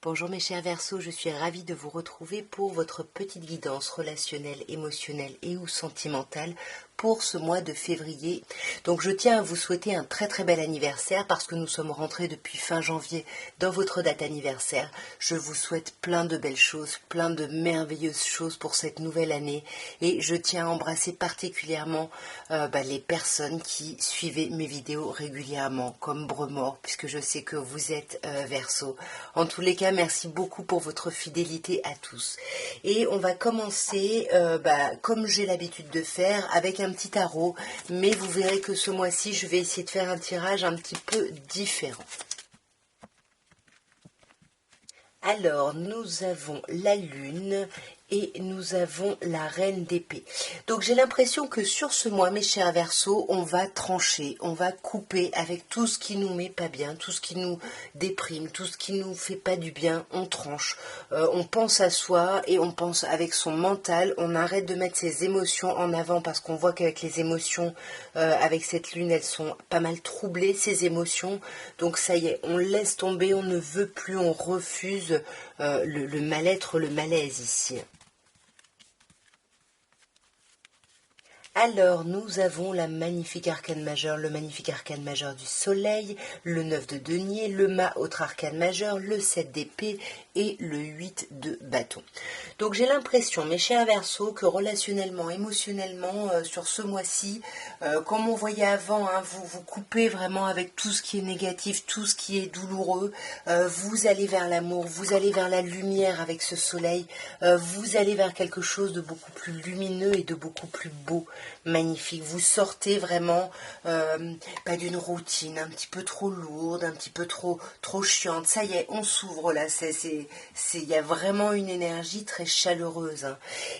Bonjour mes chers Verseaux, je suis ravie de vous retrouver pour votre petite guidance relationnelle, émotionnelle et ou sentimentale pour ce mois de février. Donc je tiens à vous souhaiter un très bel anniversaire parce que nous sommes rentrés depuis fin janvier dans votre date anniversaire. Je vous souhaite plein de belles choses, plein de merveilleuses choses pour cette nouvelle année et je tiens à embrasser particulièrement les personnes qui suivaient mes vidéos régulièrement comme Bremort puisque je sais que vous êtes Verseaux. En tous les cas, merci beaucoup pour votre fidélité à tous. Et on va commencer, comme j'ai l'habitude de faire, avec un petit tarot. Mais vous verrez que ce mois-ci, je vais essayer de faire un tirage un petit peu différent. Alors, nous avons la lune et nous avons la reine d'épée. Donc j'ai l'impression que sur ce mois, mes chers Verseaux, on va trancher, on va couper avec tout ce qui nous met pas bien, tout ce qui nous déprime, tout ce qui nous fait pas du bien, on tranche. On pense à soi et on pense avec son mental, on arrête de mettre ses émotions en avant parce qu'on voit qu'avec les émotions, avec cette lune, elles sont pas mal troublées, ces émotions. Donc ça y est, on laisse tomber, on ne veut plus, on refuse le mal-être, le malaise ici. Alors, nous avons la magnifique arcane majeure, le magnifique arcane majeur du soleil, le 9 de denier, le mât, autre arcane majeur, le 7 d'épée et le 8 de bâton. Donc j'ai l'impression, mes chers Verseaux, que relationnellement, émotionnellement, sur ce mois-ci, comme on voyait avant, vous coupez vraiment avec tout ce qui est négatif, tout ce qui est douloureux, vous allez vers l'amour, vous allez vers la lumière avec ce soleil, vous allez vers quelque chose de beaucoup plus lumineux et de beaucoup plus beau. Magnifique, vous sortez vraiment pas d'une routine un petit peu trop lourde, un petit peu trop chiante. Ça y est, on s'ouvre là, il y a vraiment une énergie très chaleureuse.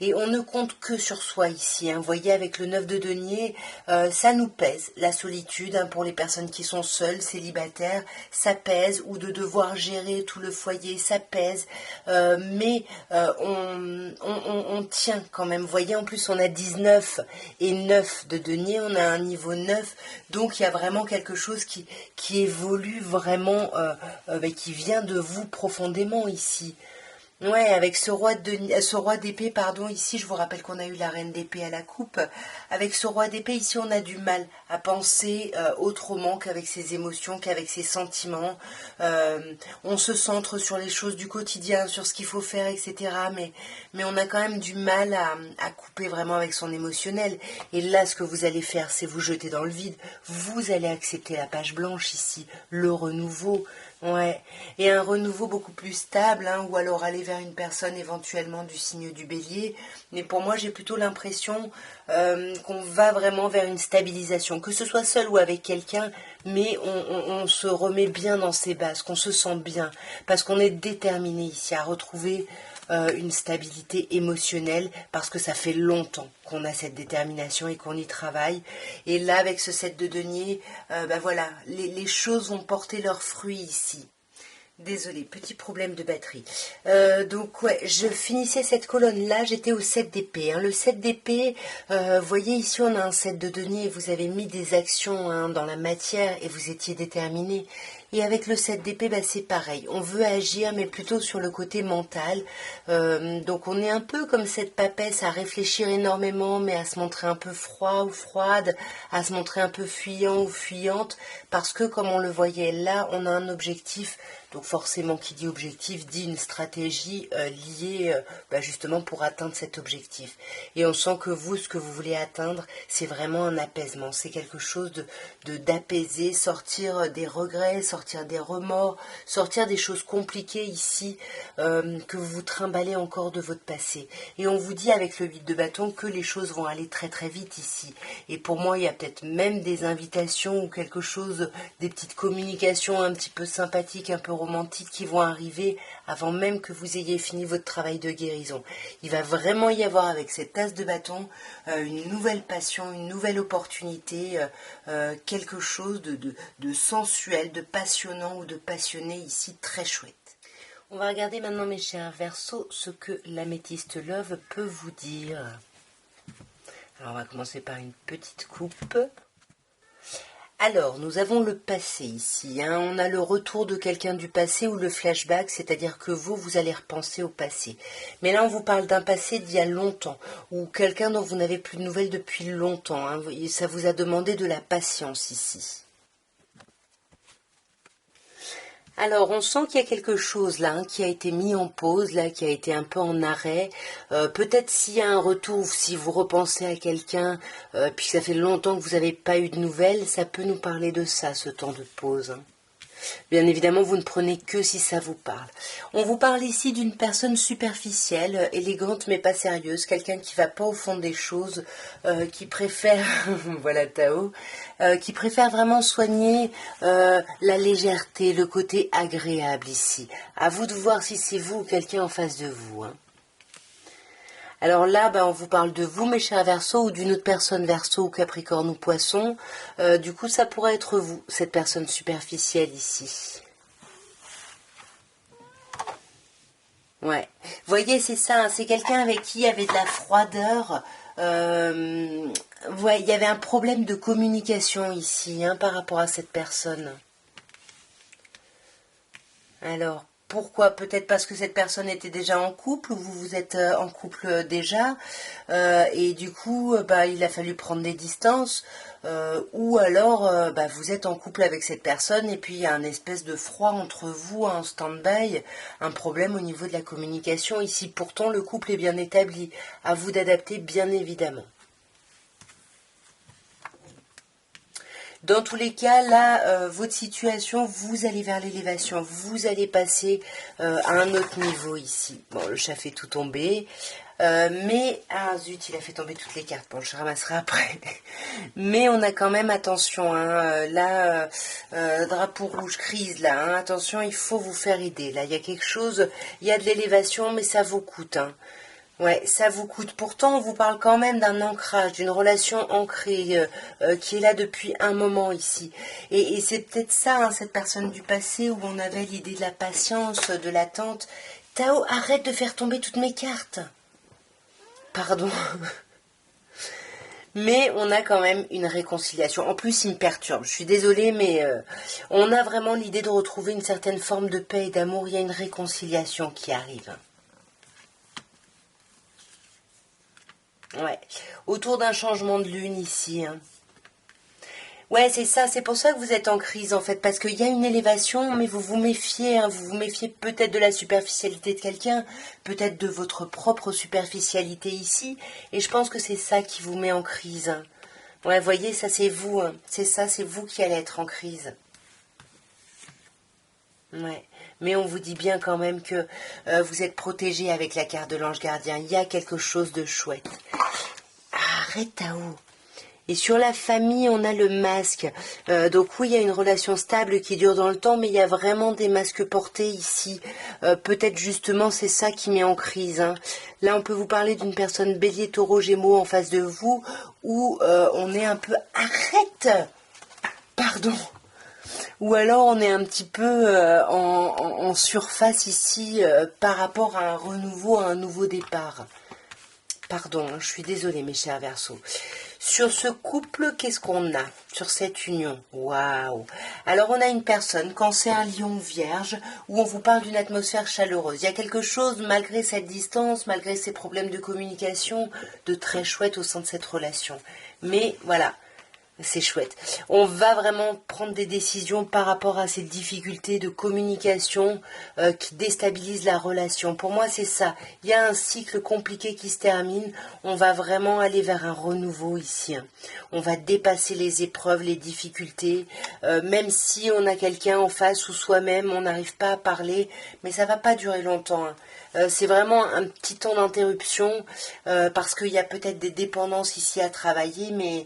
Et on ne compte que sur soi ici. Vous voyez, avec le 9 de denier, ça nous pèse, la solitude, pour les personnes qui sont seules, célibataires, ça pèse, ou de devoir gérer tout le foyer, ça pèse. Mais on tient quand même. Vous voyez, en plus, on a 19 et 9 de denier, on a un niveau 9, donc il y a vraiment quelque chose qui évolue vraiment, qui vient de vous profondément ici. Ouais, avec ce roi d'épée, pardon, ici, je vous rappelle qu'on a eu la reine d'épée à la coupe. Avec ce roi d'épée, ici, on a du mal à penser autrement qu'avec ses émotions, qu'avec ses sentiments. On se centre sur les choses du quotidien, sur ce qu'il faut faire, etc. Mais on a quand même du mal à couper vraiment avec son émotionnel. Et là, ce que vous allez faire, c'est vous jeter dans le vide. Vous allez accepter la page blanche ici, le renouveau. Ouais, et un renouveau beaucoup plus stable, ou alors aller vers une personne éventuellement du signe du bélier. Mais pour moi, j'ai plutôt l'impression qu'on va vraiment vers une stabilisation, que ce soit seul ou avec quelqu'un, mais on se remet bien dans ses bases, qu'on se sent bien, parce qu'on est déterminé ici à retrouver une stabilité émotionnelle parce que ça fait longtemps qu'on a cette détermination et qu'on y travaille. Et là, avec ce 7 de denier, voilà, les choses vont porter leurs fruits ici. Désolée, petit problème de batterie. Donc ouais, je finissais cette colonne-là, j'étais au 7 d'épée. Le 7 d'épée, vous voyez ici on a un 7 de denier, vous avez mis des actions dans la matière et vous étiez déterminé. Et avec le 7 d'épée, c'est pareil. On veut agir, mais plutôt sur le côté mental. Donc on est un peu comme cette papesse à réfléchir énormément, mais à se montrer un peu froid ou froide, à se montrer un peu fuyant ou fuyante, parce que comme on le voyait là, on a un objectif. Donc forcément, qui dit objectif, dit une stratégie liée justement pour atteindre cet objectif. Et on sent que vous, ce que vous voulez atteindre, c'est vraiment un apaisement. C'est quelque chose d'apaiser, sortir des regrets, sortir des remords, sortir des choses compliquées ici que vous vous trimballez encore de votre passé. Et on vous dit avec le 8 de bâton que les choses vont aller très vite ici. Et pour moi, il y a peut-être même des invitations ou quelque chose, des petites communications un petit peu sympathiques, un peu romantiques qui vont arriver avant même que vous ayez fini votre travail de guérison. Il va vraiment y avoir avec cette tasse de bâton une nouvelle passion, une nouvelle opportunité, quelque chose de sensuel, de passionnant ou de passionné ici, très chouette. On va regarder maintenant, mes chers Verseaux, ce que l'améthyste Love peut vous dire. Alors on va commencer par une petite coupe. Alors, nous avons le passé ici, hein. On a le retour de quelqu'un du passé ou le flashback, c'est-à-dire que vous allez repenser au passé. Mais là, on vous parle d'un passé d'il y a longtemps, ou quelqu'un dont vous n'avez plus de nouvelles depuis longtemps, hein. Ça vous a demandé de la patience ici. Alors, on sent qu'il y a quelque chose là, hein, qui a été mis en pause, là, qui a été un peu en arrêt. Peut-être s'il y a un retour, si vous repensez à quelqu'un, puis ça fait longtemps que vous n'avez pas eu de nouvelles, ça peut nous parler de ça, ce temps de pause, hein. Bien évidemment, vous ne prenez que si ça vous parle. On vous parle ici d'une personne superficielle, élégante mais pas sérieuse, quelqu'un qui va pas au fond des choses, qui préfère, voilà Tao, qui préfère vraiment soigner la légèreté, le côté agréable ici. À vous de voir si c'est vous ou quelqu'un en face de vous, hein. Alors là, on vous parle de vous, mes chers Verseaux, ou d'une autre personne Verseau ou Capricorne ou Poisson. Du coup, ça pourrait être vous, cette personne superficielle ici. Ouais. Vous voyez, c'est ça, hein, c'est quelqu'un avec qui il y avait de la froideur. Ouais, il y avait un problème de communication ici, hein, par rapport à cette personne. Alors, pourquoi? Peut-être parce que cette personne était déjà en couple ou vous êtes en couple déjà et du coup, il a fallu prendre des distances ou alors vous êtes en couple avec cette personne et puis il y a un espèce de froid entre vous, en stand-by, un problème au niveau de la communication. Ici, pourtant, le couple est bien établi. À vous d'adapter, bien évidemment. Dans tous les cas, là, votre situation, vous allez vers l'élévation, vous allez passer à un autre niveau ici. Bon, le chat fait tout tomber, ah zut, il a fait tomber toutes les cartes. Bon, je ramasserai après. Mais on a quand même, attention, hein, là, drapeau rouge, crise, là, hein, attention, il faut vous faire aider. Là, il y a quelque chose, il y a de l'élévation, mais ça vous coûte, hein. Ouais, ça vous coûte. Pourtant, on vous parle quand même d'un ancrage, d'une relation ancrée qui est là depuis un moment ici. Et c'est peut-être ça, hein, cette personne du passé où on avait l'idée de la patience, de l'attente. Tao, arrête de faire tomber toutes mes cartes. Pardon. Mais on a quand même une réconciliation. En plus, il me perturbe. Je suis désolée, mais on a vraiment l'idée de retrouver une certaine forme de paix et d'amour. Il y a une réconciliation qui arrive. Ouais, autour d'un changement de lune ici, hein. Ouais, c'est ça, c'est pour ça que vous êtes en crise en fait, parce qu'il y a une élévation, mais vous vous méfiez, hein, vous vous méfiez peut-être de la superficialité de quelqu'un, peut-être de votre propre superficialité ici, et je pense que c'est ça qui vous met en crise, hein. Ouais, voyez, ça c'est vous, hein. C'est ça, c'est vous qui allez être en crise. Ouais, mais on vous dit bien quand même que vous êtes protégé avec la carte de l'ange gardien, il y a quelque chose de chouette. Arrête, Tao. Et sur la famille, on a le masque. Donc oui, il y a une relation stable qui dure dans le temps, mais il y a vraiment des masques portés ici. Peut-être justement c'est ça qui met en crise, hein. Là, on peut vous parler d'une personne bélier, taureau, gémeaux en face de vous, où on est un peu... Arrête! Pardon. Ou alors on est un petit peu en surface ici par rapport à un renouveau, à un nouveau départ. Pardon, hein, je suis désolée mes chers Verseaux. Sur ce couple, qu'est-ce qu'on a? Sur cette union? Waouh! Alors on a une personne, Cancer, Lion, Vierge, où on vous parle d'une atmosphère chaleureuse. Il y a quelque chose, malgré cette distance, malgré ces problèmes de communication, de très chouette au sein de cette relation. Mais voilà, c'est chouette. On va vraiment prendre des décisions par rapport à ces difficultés de communication qui déstabilisent la relation. Pour moi, c'est ça. Il y a un cycle compliqué qui se termine. On va vraiment aller vers un renouveau ici. On va dépasser les épreuves, les difficultés. Même si on a quelqu'un en face ou soi-même, on n'arrive pas à parler. Mais ça va pas durer longtemps, hein. C'est vraiment un petit temps d'interruption parce qu'il y a peut-être des dépendances ici à travailler, mais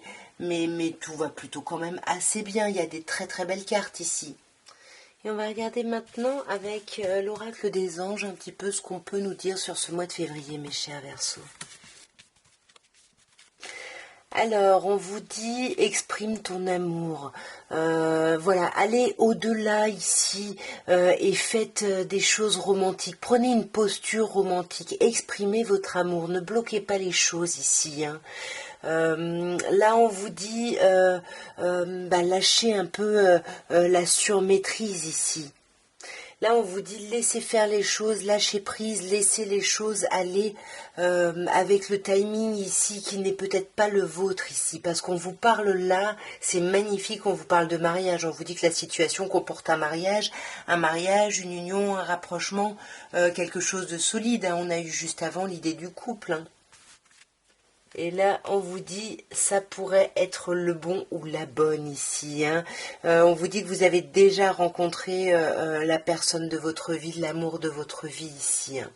tout va plutôt quand même assez bien. Il y a des très très belles cartes ici. Et on va regarder maintenant avec l'oracle des anges un petit peu ce qu'on peut nous dire sur ce mois de février, mes chers Verseaux. Alors, on vous dit, exprime ton amour. Voilà, allez au-delà ici et faites des choses romantiques. Prenez une posture romantique, exprimez votre amour, ne bloquez pas les choses ici. Hein. Là, on vous dit, lâchez un peu la surmaîtrise ici. Là, on vous dit laissez faire les choses, lâchez prise, laissez les choses aller avec le timing ici qui n'est peut-être pas le vôtre ici. Parce qu'on vous parle là, c'est magnifique, on vous parle de mariage. On vous dit que la situation comporte un mariage, une union, un rapprochement, quelque chose de solide. Hein. On a eu juste avant l'idée du couple. Hein. Et là, on vous dit, ça pourrait être le bon ou la bonne ici. Hein. On vous dit que vous avez déjà rencontré la personne de votre vie, l'amour de votre vie ici. Hein.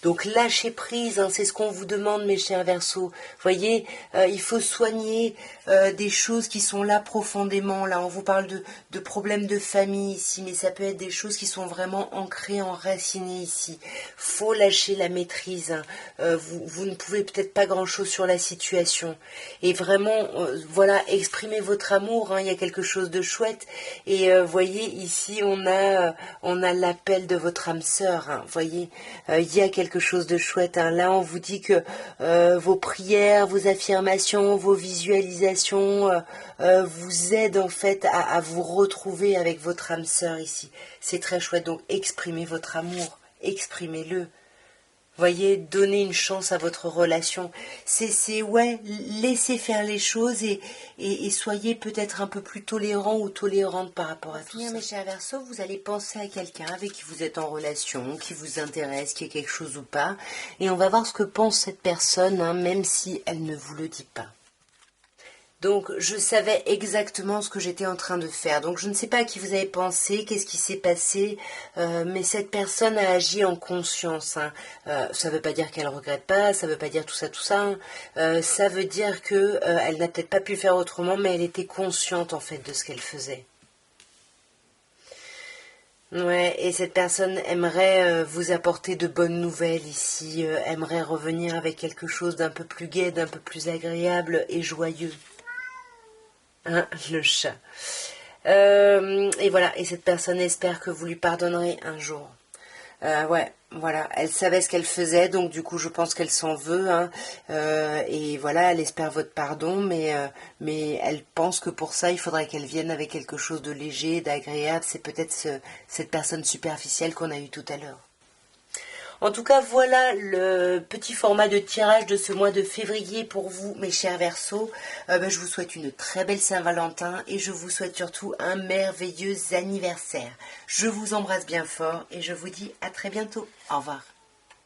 Donc, lâchez prise, hein, c'est ce qu'on vous demande, mes chers Verseaux. Voyez, il faut soigner des choses qui sont là profondément. Là, on vous parle de problèmes de famille ici, mais ça peut être des choses qui sont vraiment ancrées, enracinées ici. Faut lâcher la maîtrise. Hein. Vous ne pouvez peut-être pas grand-chose sur la situation et vraiment voilà, exprimez votre amour. Hein, il y a quelque chose de chouette et voyez ici on a l'appel de votre âme sœur. Hein, voyez, il y a quelque chose de chouette. Hein. Là, on vous dit que vos prières, vos affirmations, vos visualisations vous aident en fait à vous retrouver avec votre âme sœur ici. C'est très chouette. Donc exprimez votre amour, exprimez-le. Voyez, donnez une chance à votre relation. Ouais, laissez faire les choses et soyez peut-être un peu plus tolérant ou tolérante par rapport à tout ça. Mes chers Verseaux, vous allez penser à quelqu'un avec qui vous êtes en relation, qui vous intéresse, qui est quelque chose ou pas. Et on va voir ce que pense cette personne, hein, même si elle ne vous le dit pas. Donc, je savais exactement ce que j'étais en train de faire. Donc, je ne sais pas à qui vous avez pensé, qu'est-ce qui s'est passé, mais cette personne a agi en conscience. Hein. Ça ne veut pas dire qu'elle ne regrette pas, ça ne veut pas dire tout ça, Hein. Ça veut dire que elle n'a peut-être pas pu faire autrement, mais elle était consciente, en fait, de ce qu'elle faisait. Ouais, et cette personne aimerait vous apporter de bonnes nouvelles ici, aimerait revenir avec quelque chose d'un peu plus gai, d'un peu plus agréable et joyeux. Hein, le chat. Et voilà, et cette personne espère que vous lui pardonnerez un jour. Ouais, voilà, elle savait ce qu'elle faisait, donc du coup je pense qu'elle s'en veut, hein, et voilà, elle espère votre pardon, mais elle pense que pour ça il faudrait qu'elle vienne avec quelque chose de léger, d'agréable. C'est peut-être cette personne superficielle qu'on a eue tout à l'heure. En tout cas, voilà le petit format de tirage de ce mois de février pour vous, mes chers Verseaux. Je vous souhaite une très belle Saint-Valentin et je vous souhaite surtout un merveilleux anniversaire. Je vous embrasse bien fort et je vous dis à très bientôt. Au revoir.